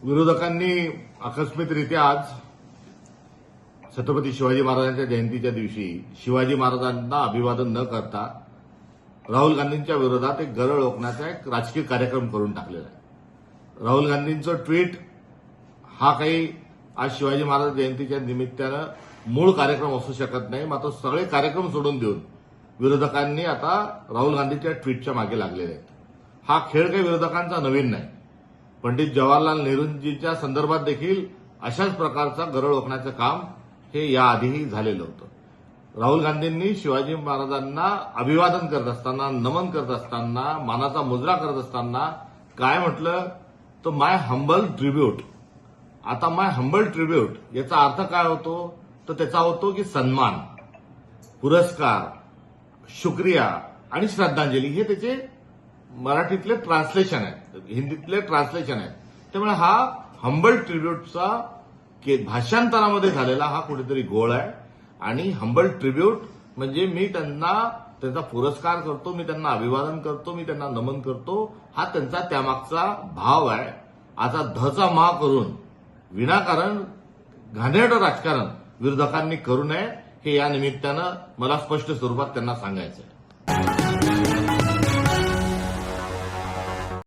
विरोधकांनी आकस्मिकरित्या आज छत्रपती शिवाजी महाराजांच्या जयंतीच्या दिवशी शिवाजी महाराजांना अभिवादन न करता राहुल गांधींच्या विरोधात एक गरळ ओकण्याचा एक राजकीय कार्यक्रम करून टाकलेला आहे। राहुल गांधींचं ट्विट हा काही आज शिवाजी महाराज जयंतीच्या निमित्तानं मूळ कार्यक्रम असू शकत नाही, मात्र सगळे कार्यक्रम सोडून देऊन विरोधकांनी आता राहुल गांधींच्या ट्विटच्या मागे लागलेले आहेत। हा खेळ काही विरोधकांचा नवीन नाही। पंडित जवाहरलाल नेहरूंजींच्या संदर्भात देखील अशाच प्रकारचा गरळ ओकण्याचं काम हे याआधीही झालेलं होतं। राहुल गांधींनी शिवाजी महाराजांना अभिवादन करत असताना, नमन करत असताना, मानाचा मुजरा करत असताना काय म्हटलं तर माय हंबल ट्रिब्यूट। आता माय हंबल ट्रिब्यूट याचा अर्थ काय होतो तर त्याचा होतो की सन्मान, पुरस्कार, शुक्रिया आणि श्रद्धांजली हे त्याचे मराठीतले ट्रान्सलेशन आहेत, हिंदीतले ट्रान्सलेशन आहेत। त्यामुळे हा हंबल ट्रिब्यूटचा भाषांतरामध्ये झालेला हा कुठेतरी घोळ आहे आणि हंबल ट्रिब्यूट म्हणजे मी त्यांना त्यांचा पुरस्कार करतो, मी त्यांना अभिवादन करतो, मी त्यांना नमन करतो, हा त्यांचा त्यामागचा भाव आहे। आता धचा मा करून विनाकारण घाणेरडं राजकारण विरोधकांनी करू नये हे या निमित्तानं मला स्पष्ट स्वरूपात त्यांना सांगायचं आहे।